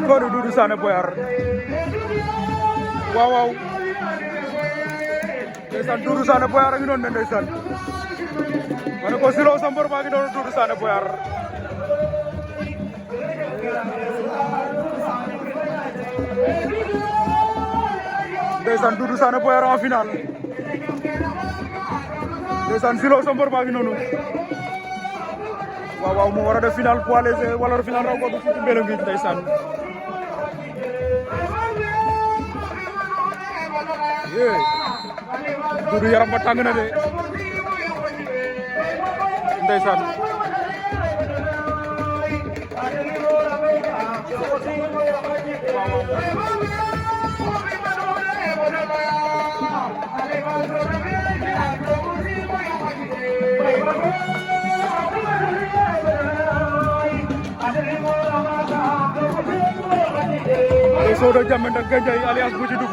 Koni Doudou Sané Boyar waaw waaw ndeysaan Doudou Sané Boyar a ngi noonu ne ndeysaan ma ne ko Zilo sa mbër maa ngi doon Doudou Sané Boyar ndeysaan Doudou Sané Boyar en finale ndeysaan Zilo sa mbër maa ngi noonu waaw waaw mu war a def final poids léger wala final raw gàddu fii ci Mbeelonguith ndeysaan Doudou yaram ba tàng na de ndeysaan Sodo Diamé-Ndak Gandiaye alias Bouty Dugg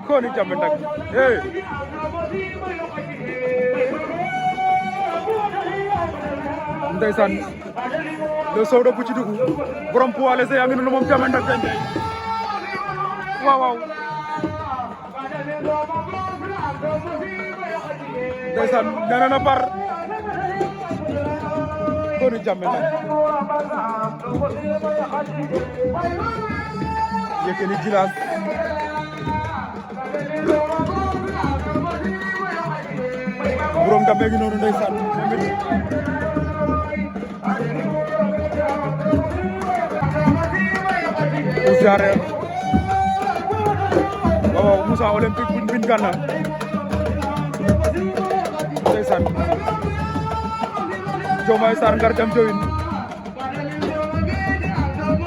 Koni Diamé-Ndak ndeysaan le Sodo Bouty Dugg borom poids léger yaa ngi noonu moom Diamé-Ndak Gandiaye waaw waaw ndeysaan nee na par Koni Diamé-Ndak Yékini Djilass borom Ndambe gi noonu ndeysaan Ousare waaw Moussa Olympique buñ bin Gana ndeysaan Diomaye Sarr ngar jam jowin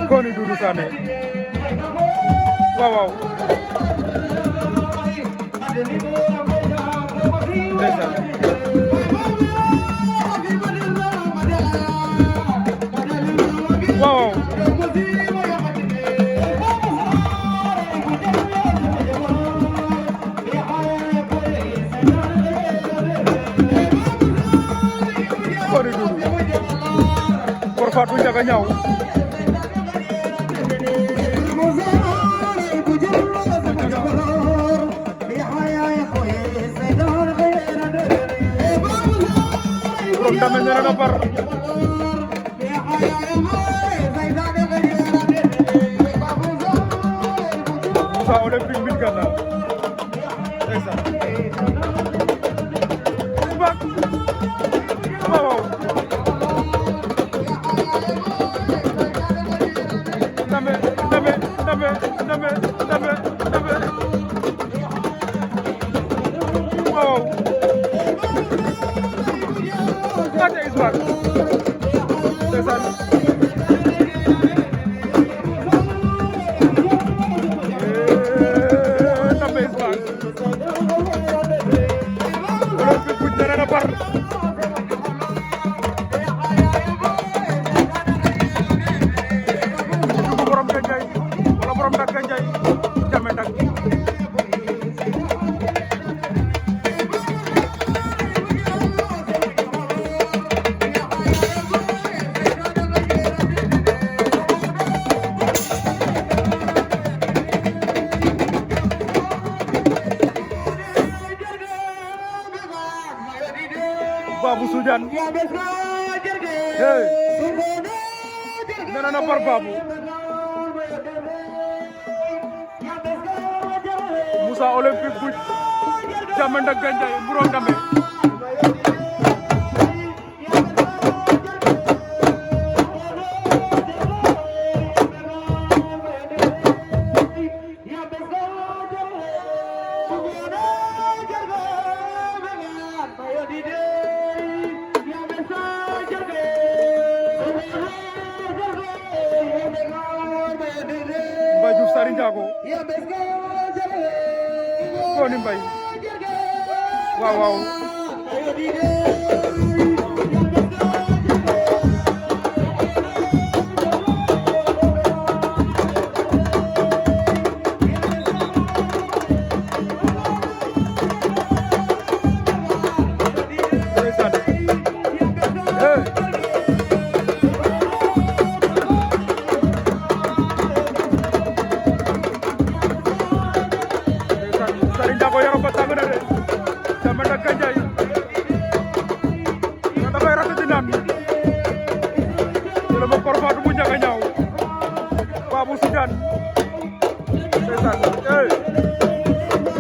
Koni Doudou Sané waaw waaw ndeysaan waaw Koni Doudou Kor Fatou Ndiaga Niaw Ndame nee na par Moussa Olympique bin Gana ndeysaan bak waaw Ndame waaw Ate Ismaël ndeysaan Ndambe Ismaël Olympique buñ tere na par Doudou borom Gandiaye wala borom Ndak Gandiaye Diamé-Ndak Babou Soudiane nee na par Babou Moussa Olympique bu Diamé-Ndak Gandiaye borom Ndambe Mbaye Diouf Sary Ndiago Koni Mbaye waaw waaw sama korfaatu bu ñaga ñaaw Babou Soudiane ndeysaan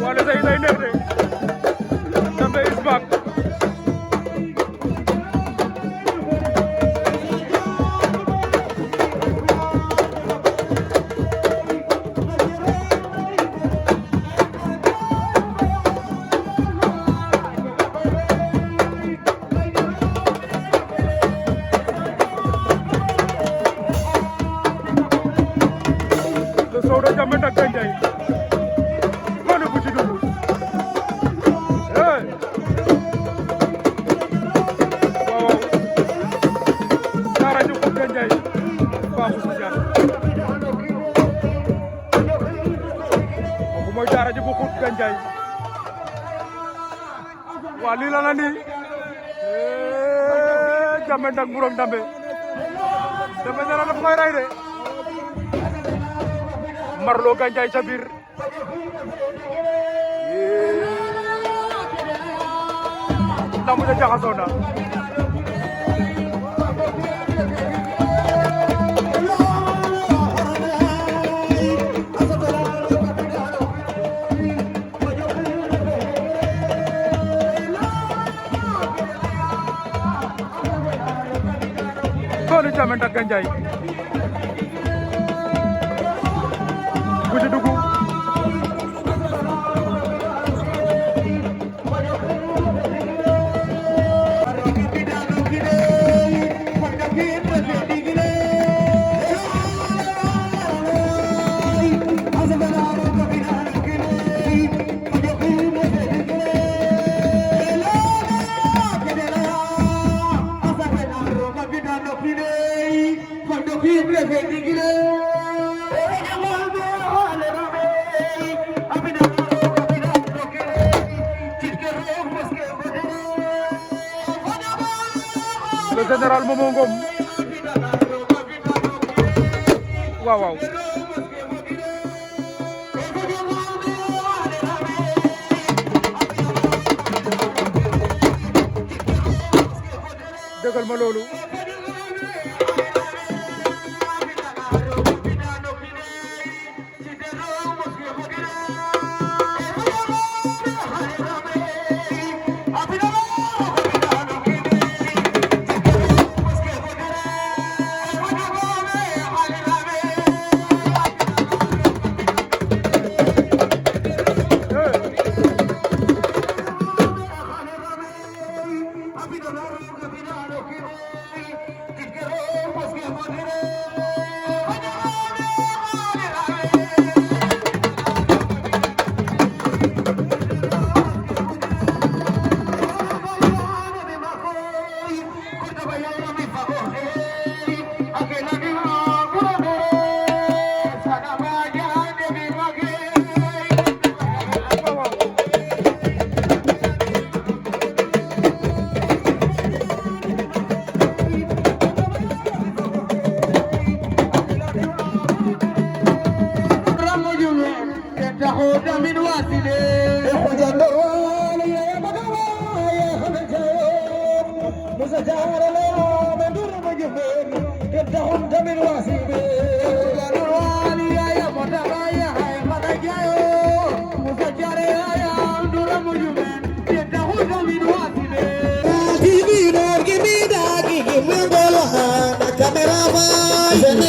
wala say day neex de Ndambe is back Soda Jammeh ak Gandiaye mana bu ci dugg waaw Daara Diouf ak Gandiaye Babou Soudiane kooku mooy Daara Diouf ak Gandiaye waa lii la ni Jammeh ak Mburok Ndambe Ndambe nee na daf koy rey de Marlo Gandiaye ca biir ndamu ja jaxasoo na Fallou Jammeh ak Gandiaye bu ci dugg le général Momo Ngom waaw waaw dëggal ma loolu Camera